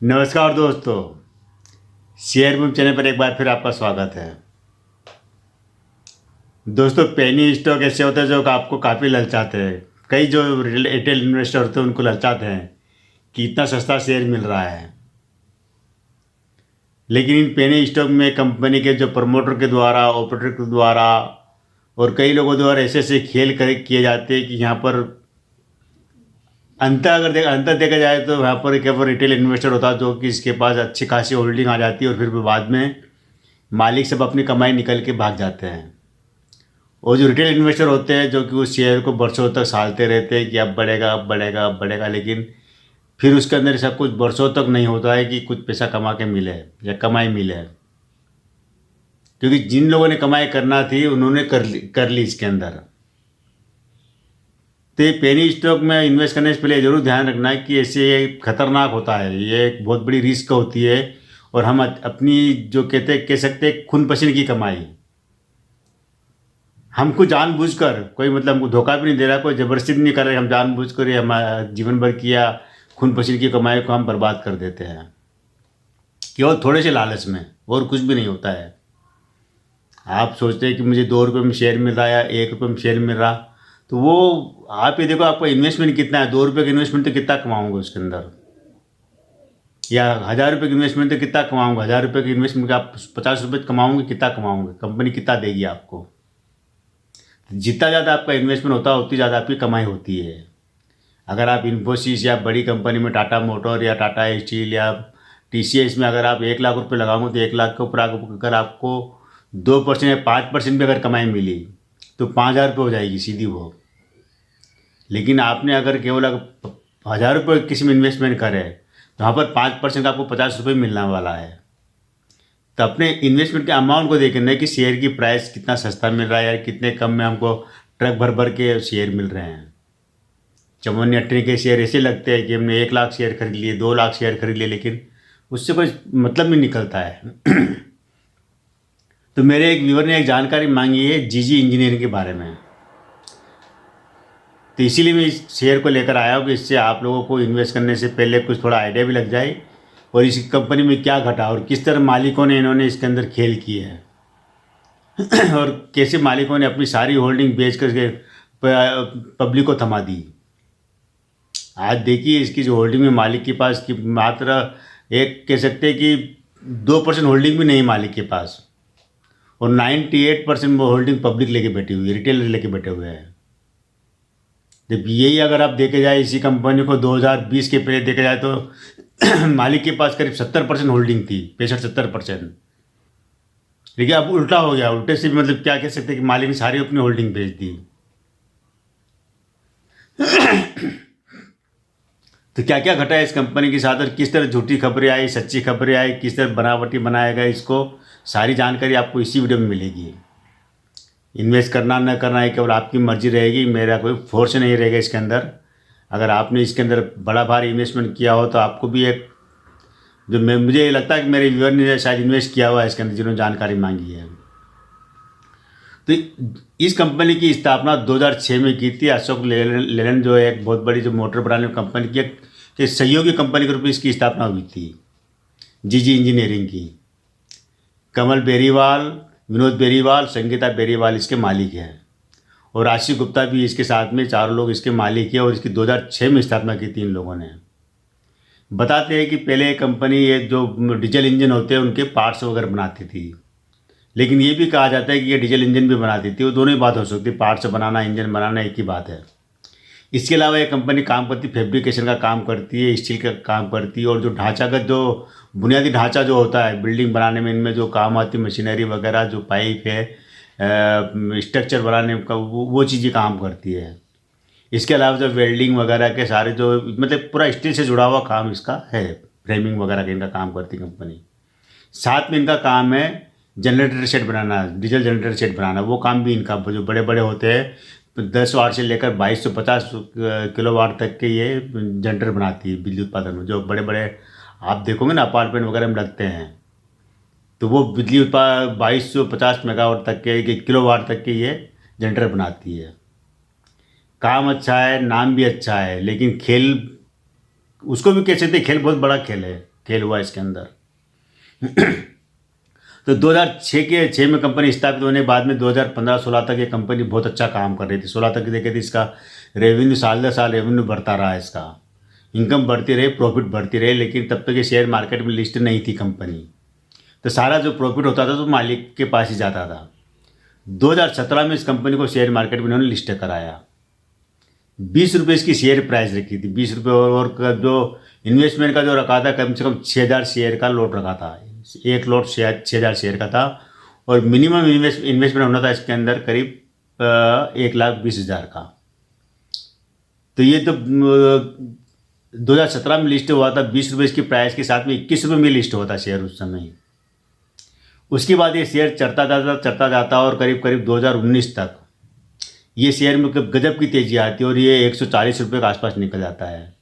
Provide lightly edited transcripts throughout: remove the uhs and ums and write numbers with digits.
नमस्कार दोस्तों, share boom channel पर एक बार फिर आपका स्वागत है। दोस्तों, पेनी स्टॉक ऐसे होते हैं जो आपको काफ़ी ललचाते हैं। कई जो रिटेल इन्वेस्टर होते हैं उनको ललचाते हैं कि इतना सस्ता शेयर मिल रहा है, लेकिन इन पेनी स्टॉक में कंपनी के जो प्रमोटर के द्वारा, ऑपरेटर के द्वारा और कई लोगों द्वारा ऐसे ऐसे खेल किए जाते हैं कि यहाँ पर अंतर देखा जाए तो यहाँ पर केवल रिटेल इन्वेस्टर होता है जो कि इसके पास अच्छी खासी होल्डिंग आ जाती है और फिर बाद में मालिक सब अपनी कमाई निकल के भाग जाते हैं। और जो रिटेल इन्वेस्टर होते हैं जो कि उस शेयर को बरसों तक सालते रहते हैं कि अब बढ़ेगा, अब बढ़ेगा, अब बढ़ेगा, लेकिन फिर उसके अंदर सब कुछ बरसों तक नहीं होता है कि कुछ पैसा कमा के मिले या कमाई मिले, क्योंकि जिन लोगों ने कमाई करना थी उन्होंने कर ली इसके अंदर। तो ये पेनी स्टॉक में इन्वेस्ट करने से पहले ज़रूर ध्यान रखना है कि ऐसे ये खतरनाक होता है, ये एक बहुत बड़ी रिस्क होती है और हम अपनी जो कह सकते हैं खून पसीने की कमाई, हमको जानबूझकर कोई मतलब हमको धोखा भी नहीं दे रहा, कोई ज़बरदस्ती भी नहीं कर रहे, हम जानबूझकर ये हमारा जीवन भर किया खून पसीने की कमाई को हम बर्बाद कर देते हैं केवल थोड़े से लालच में, और कुछ भी नहीं होता है। आप सोचते हैं कि मुझे 2 रुपये में शेयर मिल रहा है या 1 रुपये में शेयर मिल रहा, तो वो आप ये देखो आपका इन्वेस्टमेंट कितना है। 2 रुपये का इन्वेस्टमेंट तो कितना कमाऊंगा उसके अंदर, या 1000 रुपये की इन्वेस्टमेंट तो कितना कमाऊंगा। 1000 रुपये की इन्वेस्टमेंट का आप 50 रुपये कमाओगे, कितना कमाओगे, कंपनी कितना देगी आपको। जितना ज़्यादा आपका इन्वेस्टमेंट होता है उतनी ज़्यादा आपकी कमाई होती है। अगर आप इन्फोसिस या बड़ी कंपनी में टाटा मोटर या टाटा स्टील या TCS में अगर आप 1 लाख रुपये लगाओगे तो 1 लाख के ऊपर अगर आपको 2% या 5% भी अगर कमाई मिली तो 5000 रुपये हो जाएगी सीधी वो। लेकिन आपने अगर केवल 1000 रुपये किसी में इन्वेस्टमेंट करे तो वहाँ पर 5% का आपको 50 रुपये मिलने वाला है। तो अपने इन्वेस्टमेंट के अमाउंट को देखना कि शेयर की प्राइस कितना सस्ता मिल रहा है या कितने कम में हमको ट्रक भर भर के शेयर मिल रहे हैं। चमन अट्टी के शेयर ऐसे लगते हैं कि हमने 1 लाख शेयर खरीद लिए, 2 लाख शेयर खरीद लिए, लेकिन उससे कोई मतलब नहीं निकलता है। तो मेरे एक व्यूअर ने एक जानकारी मांगी है जीजी इंजीनियरिंग के बारे में, तो इसीलिए मैं इस शेयर को लेकर आया हूँ कि इससे आप लोगों को इन्वेस्ट करने से पहले कुछ थोड़ा आइडिया भी लग जाए और इस कंपनी में क्या घटा और किस तरह मालिकों ने इन्होंने इसके अंदर खेल किए हैं और कैसे मालिकों ने अपनी सारी होल्डिंग बेच करके पब्लिक को थमा दी। आज देखिए इसकी जो होल्डिंग में मालिक के पास की मात्र एक कह सकते हैं कि 2% होल्डिंग भी नहीं मालिक के पास, और 98% वो होल्डिंग पब्लिक लेके बैठी हुई है, रिटेलर लेके बैठे हुए हैं। जब यही अगर आप देखे जाए इसी कंपनी को 2020 के पहले देखा जाए तो मालिक के पास करीब 70% होल्डिंग थी, 65-70%। देखिए अब उल्टा हो गया। उल्टे से भी मतलब क्या कह सकते हैं कि मालिक ने सारी अपनी होल्डिंग बेच दी। तो क्या क्या घटा है इस कंपनी के साथ और किस तरह झूठी खबरें आई, सच्ची खबरें आई, किस तरह बनावटी बनाया गया, इसको सारी जानकारी आपको इसी वीडियो में मिलेगी। इन्वेस्ट करना न करना है केवल आपकी मर्जी रहेगी, मेरा कोई फोर्स नहीं रहेगा इसके अंदर। अगर आपने इसके अंदर बड़ा भारी इन्वेस्टमेंट किया हो तो आपको भी एक जो मुझे लगता है कि मेरे व्यूअर ने शायद इन्वेस्ट किया हुआ है इसके अंदर, जिन्होंने जानकारी मांगी है। तो इस कंपनी की स्थापना 2006 में की थी। अशोक लेलैंड जो है एक बहुत बड़ी जो मोटर बनाने की कंपनी की के सहयोगी कंपनी के रूप में इसकी स्थापना हुई थी, जीजी इंजीनियरिंग की। कमल बेरीवाल, विनोद बेरीवाल, संगीता बेरीवाल इसके मालिक हैं और आशीष गुप्ता भी इसके साथ में, चारों लोग इसके मालिक हैं और इसकी 2006 में स्थापना की थी इन लोगों ने। बताते हैं कि पहले ये कंपनी ये जो डीजल इंजन होते हैं उनके पार्ट्स वगैरह बनाती थी, लेकिन ये भी कहा जाता है कि ये डीजल इंजन भी बनाती थी। वो दोनों ही बात हो सकती है, पार्ट्स बनाना, इंजन बनाना एक ही बात है। इसके अलावा ये कंपनी काम करती, फैब्रिकेशन का काम करती है, स्टील का काम करती है और जो ढांचागत जो बुनियादी ढांचा जो होता है बिल्डिंग बनाने में, इनमें जो काम आती है मशीनरी वगैरह, जो पाइप है, स्ट्रक्चर बनाने का वो चीज़ें काम करती है। इसके अलावा जो वेल्डिंग वगैरह के सारे जो मतलब पूरा स्टील से जुड़ा हुआ काम इसका है, फ्रेमिंग वगैरह का इनका काम करती है कंपनी। साथ में इनका काम है जनरेटर सेट बनाना, डीजल जनरेटर सेट बनाना। वो काम भी इनका जो बड़े बड़े होते हैं 10 वाट से लेकर 2250 किलोवाट तक के ये जनरेटर बनाती है बिजली उत्पादन में। जो बड़े बड़े आप देखोगे ना अपार्टमेंट वगैरह में लगते हैं, तो वो बिजली उत्पादन 2250 मेगावाट तक के किलोवाट तक के ये जनरेटर बनाती है। काम अच्छा है, नाम भी अच्छा है, लेकिन खेल उसको भी कह सकते हैं, खेल बहुत बड़ा खेल है। खेल हुआ इसके अंदर। तो 2006 में कंपनी स्थापित होने के बाद में 2015-16 तक ये कंपनी बहुत अच्छा काम कर रही थी। 16 तक देखे थे इसका रेवेन्यू साल दर साल रेवेन्यू बढ़ता रहा, इसका इनकम बढ़ती रही, प्रॉफिट बढ़ती रही, लेकिन तब तक ये शेयर मार्केट में लिस्ट नहीं थी कंपनी। तो सारा जो प्रॉफिट होता था तो मालिक के पास ही जाता था। 2017 में इस कंपनी को शेयर मार्केट में इन्होंने लिस्ट कराया। 20 रुपये इसकी शेयर प्राइस रखी थी, 20 रुपये, और जो इन्वेस्टमेंट का जो रखा था कम से कम 6,000 शेयर का लॉट रखा था। एक लॉट 6,000 शेयर का था, और मिनिमम इन्वेस्टमेंट होना था इसके अंदर करीब 1,20,000 का। तो ये तो 2017 में लिस्ट हुआ था, 20 रुपये इसकी प्राइस के साथ में 21 रुपये में लिस्ट हुआ था शेयर उस समय। उसके बाद ये शेयर चढ़ता जाता और करीब करीब 2019 तक ये शेयर में गजब की तेज़ी आती है और ये 140 रुपये के आसपास निकल जाता है।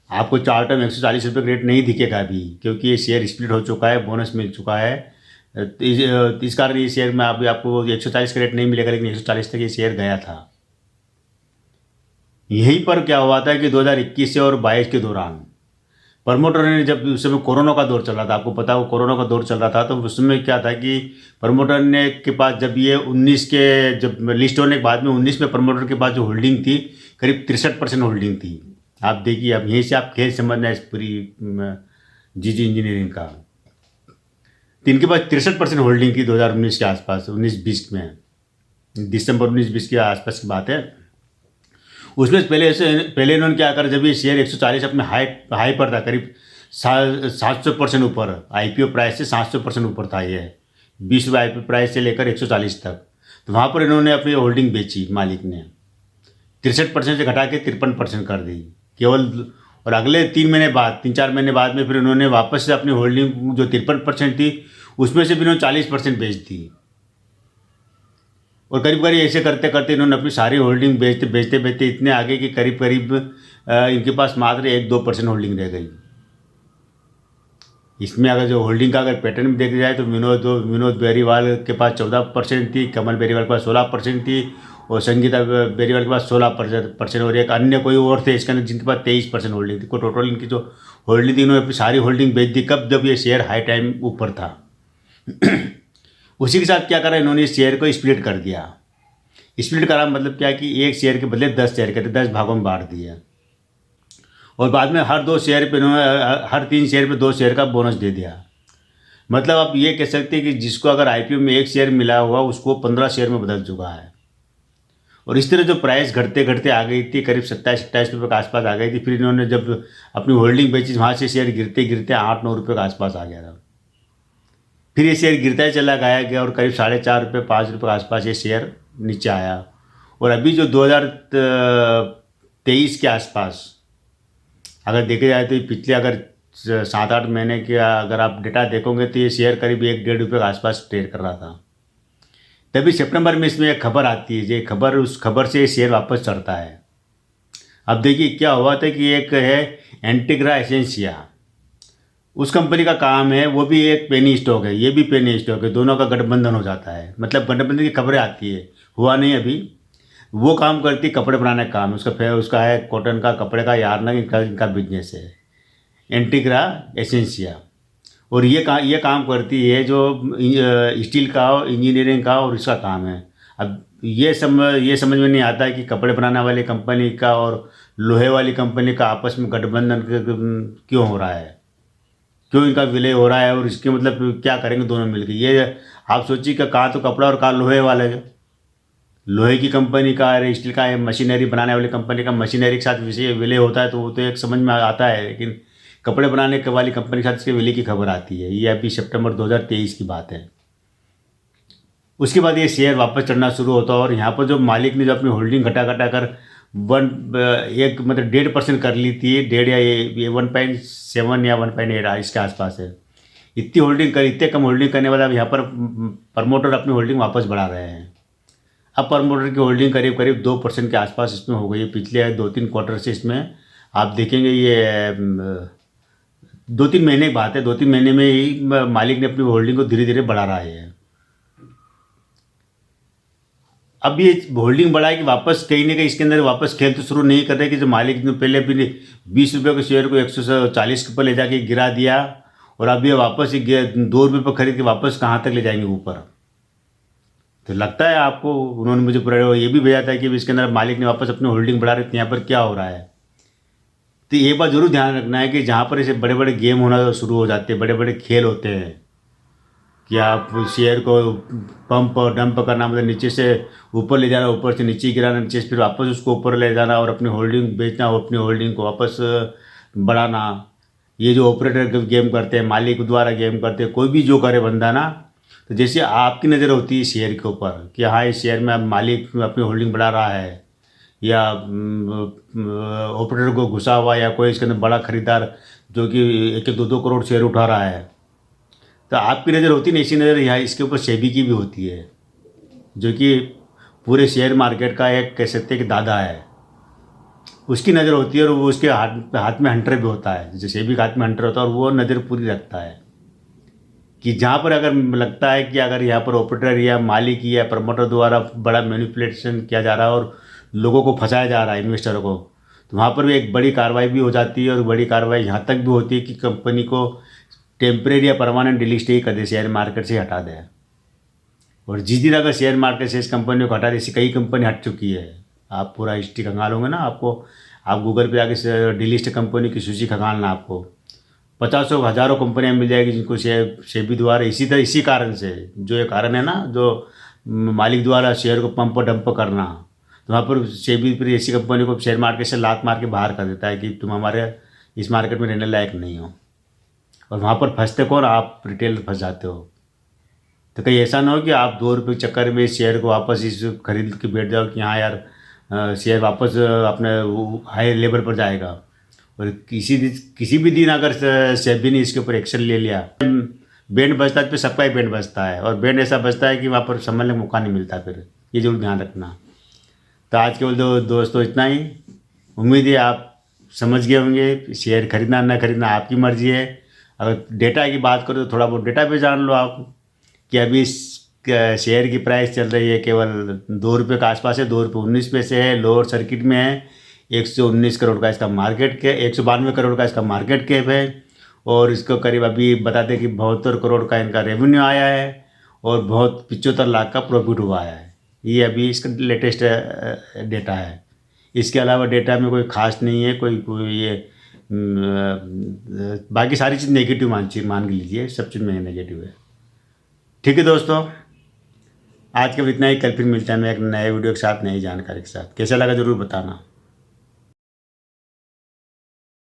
आपको चार्ट में 140 रुपये का रेट नहीं दिखेगा अभी, क्योंकि ये शेयर स्प्लिट हो चुका है, बोनस मिल चुका है। इस कारण ये शेयर में अभी आपको 140 का रेट नहीं मिलेगा, लेकिन 140 तक ये शेयर गया था। यहीं पर क्या हुआ था कि 2021 से और 22 के दौरान प्रमोटर ने, जब उस समय कोरोना का दौर चल रहा था, आपको पता है वो कोरोना का दौर चल रहा था, तो उसमें क्या था कि प्रमोटर ने के पास जब ये 19 के जब लिस्ट होने के बाद में 19 में प्रमोटर के पास जो होल्डिंग थी करीब 63% होल्डिंग थी। आप देखिए, अब यहीं से आप खेल समझना है इस पूरी जीजी इंजीनियरिंग का। तो इनके पास 63% होल्डिंग थी 2019 के आसपास, 19-20 में, दिसंबर 19-20 के आसपास की बात है। उसमें पहले इन्होंने क्या करा, जब ये शेयर 140 अपने हाई पर था, करीब 700% ऊपर, आईपीओ प्राइस से 700% ऊपर था ये, 20 रुपये आईपीओ प्राइस से लेकर 140 तक। तो वहाँ पर इन्होंने अपनी होल्डिंग बेची, मालिक ने 63% से घटा के 53% कर दी केवल। और अगले 3-4 महीने बाद में फिर इन्होंने वापस से अपनी होल्डिंग जो 53% थी उसमें से भी इन्होंने 40% बेच दी। और करीब करीब ऐसे करते करते इन्होंने अपनी सारी होल्डिंग बेचते इतने आगे कि करीब करीब इनके पास मात्र 1-2% होल्डिंग रह गई। इसमें अगर जो होल्डिंग का अगर पैटर्न भी देखा जाए तो विनोद बेरीवाल के पास 14% थी, कमल बेरीवाल के पास 16% थी, और संगीता बेरीवाल के पास 16%, और एक अन्य कोई और थे इसके अंदर जिनके पास 23% होल्डिंग थी। को टोटल इनकी जो होल्डिंग थी इन्होंने अपनी सारी होल्डिंग बेच दी। कब? जब ये शेयर हाई टाइम ऊपर था। उसी के साथ क्या करा इन्होंने, इस शेयर को स्प्लिट कर दिया। स्प्लिट करा मतलब क्या कि एक शेयर के बदले 10 शेयर करते, 10 भागों में बांट दिया, और बाद में हर 2 शेयर पे इन्होंने हर 3 शेयर पे 2 शेयर का बोनस दे दिया। मतलब आप ये कह सकते हैं कि जिसको अगर आईपीओ में 1 शेयर मिला हुआ उसको 15 शेयर में बदल चुका है। और इस तरह जो प्राइस घटते घटते आ गई थी, करीब 27-28 रुपये के आसपास आ गई थी। फिर इन्होंने जब अपनी होल्डिंग बेची, वहाँ से शेयर गिरते गिरते 8-9 रुपये के आसपास आ गया था। फिर ये शेयर गिरता ही चला गया और करीब 4.5 रुपये 5 रुपये के आसपास ये शेयर नीचे आया। और अभी जो 2023 के आसपास अगर देखे जाए तो पिछले अगर 7-8 महीने के अगर आप डेटा देखोगे तो ये शेयर करीब 1-1.5 रुपये के आसपास ट्रेड कर रहा था। तभी सितंबर में इसमें एक खबर आती है, ये खबर, उस खबर से शेयर वापस चढ़ता है। अब देखिए क्या हुआ था कि एक है एंटीग्रा एसेंशिया, उस कंपनी का काम है, वो भी एक पेनी स्टॉक है, ये भी पेनी स्टॉक है, दोनों का गठबंधन हो जाता है। मतलब गठबंधन की खबरें आती है, हुआ नहीं अभी। वो काम करती कपड़े बनाने का काम, उसका है कॉटन का, कपड़े का, यार्न इनका बिजनेस है, एंटीग्रा एसेंशिया। और ये काम करती है जो स्टील का, इंजीनियरिंग का, और इसका काम है। अब ये समझ में नहीं आता है कि कपड़े बनाने वाली कंपनी का और लोहे वाली कंपनी का आपस में गठबंधन क्यों हो रहा है, क्यों इनका विलय हो रहा है, और इसके मतलब क्या करेंगे दोनों मिलकर। ये आप सोचिए कि कहाँ तो कपड़ा और कहाँ लोहे वाले है। लोहे की कंपनी का और स्टील का, मशीनरी बनाने वाली कंपनी का मशीनरी के साथ विलय होता है तो वो तो एक समझ में आता है, लेकिन कपड़े बनाने वाली कंपनी के साथ इसके विलय की खबर आती है। ये अभी सितंबर 2023 की बात है। उसके बाद ये शेयर वापस चढ़ना शुरू होता है, और यहाँ पर जो मालिक ने जो अपनी होल्डिंग घटा कर 1.5% कर ली थी, 1.5 या ये 1.7 या 1.8 इसके आसपास है। इतने कम होल्डिंग करने वाला अब यहाँ पर प्रमोटर अपनी होल्डिंग वापस बढ़ा रहे हैं। अब प्रमोटर की होल्डिंग करीब करीब 2% के आसपास इसमें हो गई है। पिछले 2-3 क्वार्टर से इसमें आप देखेंगे, ये 2-3 महीने की बात है, 2-3 महीने में ही मालिक ने अपनी होल्डिंग को धीरे धीरे बढ़ा रहा है। अब ये होल्डिंग बढ़ा है कि वापस कहीं ना कहीं इसके अंदर वापस खेल तो शुरू नहीं कर रहे कि जो मालिक ने पहले भी 20 रुपये के शेयर को 140 के ऊपर ले जाके गिरा दिया और अब ये वापस 2 रुपये पर खरीद के वापस कहाँ तक ले जाएंगे ऊपर। तो लगता है आपको, उन्होंने मुझे पूरा ये भी भेजा था कि इसके अंदर मालिक ने वापस अपनी होल्डिंग बढ़ा रही थी, यहाँ पर क्या हो रहा है। तो ये बात जरूर ध्यान रखना है कि जहाँ पर ऐसे बड़े बड़े गेम होना शुरू हो जाते हैं, बड़े बड़े खेल होते हैं कि आप शेयर को पंप और डंप करना, मतलब नीचे से ऊपर ले जाना, ऊपर से नीचे गिराना, नीचे से फिर वापस उसको ऊपर ले जाना और अपनी होल्डिंग बेचना और अपनी होल्डिंग को वापस बढ़ाना। ये जो ऑपरेटर गेम करते हैं, मालिक द्वारा गेम करते हैं, कोई भी जो करे बंदा ना, तो जैसे आपकी नज़र होती है शेयर के ऊपर कि हाँ इस शेयर में अब मालिक अपनी होल्डिंग बढ़ा रहा है या ऑपरेटर को घुसा हुआ या कोई इसके अंदर बड़ा खरीदार जो कि 1-2 करोड़ शेयर उठा रहा है, तो आपकी नज़र होती नहीं, ऐसी नज़र यहाँ इसके ऊपर सेबी की भी होती है जो कि पूरे शेयर मार्केट का एक कह सकते हैं कि दादा है, उसकी नज़र होती है और वो उसके हाथ में हंटर भी होता है, जैसे सेबी के हाथ में हंटर होता है और वो नज़र पूरी रखता है कि जहाँ पर अगर लगता है कि अगर यहाँ पर ऑपरेटर या मालिक या प्रमोटर द्वारा बड़ा मैनिपुलेशन किया जा रहा है और लोगों को फंसाया जा रहा है, इन्वेस्टरों को, तो वहाँ पर भी एक बड़ी कार्रवाई भी हो जाती है और बड़ी कार्रवाई यहाँ तक भी होती है कि कंपनी को टेम्परेरी या परमानेंट डिलिस्ट ही कर दे, शेयर मार्केट से हटा दे। और जिस दिन अगर शेयर मार्केट से इस कंपनी को हटा दे, ऐसी कई कंपनी हट चुकी है, आप पूरा हिस्ट्री खंगालोगे ना, आपको आप गूगल पे आके डिलिस्ट कंपनी की सूची खंगालना, आपको 50 हज़ारों कंपनियां मिल जाएगी जिनको सेबी द्वारा इसी तरह इसी कारण से, जो ये कारण है ना, जो मालिक द्वारा शेयर को पंप डंप करना, तो वहाँ पर सेबी फिर ऐसी कंपनी को शेयर मार्केट से लात मार के बाहर कर देता है कि तुम हमारे इस मार्केट में रहने लायक नहीं हो। और वहाँ पर फंसते कौन, आप रिटेल फंस जाते हो। तो कहीं ऐसा ना हो कि आप 2 रुपये के चक्कर में इस शेयर को वापस इस खरीद के बैठ जाओ कि हाँ यार शेयर वापस अपने हाई लेवल पर जाएगा, और किसी भी दिन अगर सेबी ने इसके ऊपर एक्शन ले लिया, बैंड बजता है, फिर सबका ही बैंड बजता है और बैंड ऐसा बजता है कि वहाँ पर संभलने का मौका नहीं मिलता, फिर ये जरूर ध्यान रखना। तो आज केवल दोस्तों इतना ही, उम्मीद है आप समझ गए होंगे, शेयर खरीदना ना खरीदना आपकी मर्जी है। अगर डेटा की बात करो तो थोड़ा बहुत डेटा पे जान लो आप कि अभी शेयर की प्राइस चल रही है केवल 2 रुपये के आसपास है, 2.19 है, लोअर सर्किट में है, 119 करोड़ का इसका मार्केट कैप, 192 करोड़ का इसका मार्केट कैप है और इसको करीब अभी बताते कि 72 करोड़ का इनका रेवेन्यू आया है और 75 लाख का प्रॉफिट हुआ है। ये अभी इसका लेटेस्ट डेटा है। इसके अलावा डेटा में कोई खास नहीं है, कोई ये बाकी सारी चीज़ नेगेटिव मान के लीजिए, सब चीज़ में नेगेटिव है। ठीक है दोस्तों, आज के इतना ही, कल फिर मिलता है मैं एक नए वीडियो के साथ, नई जानकारी के साथ। कैसा लगा ज़रूर बताना।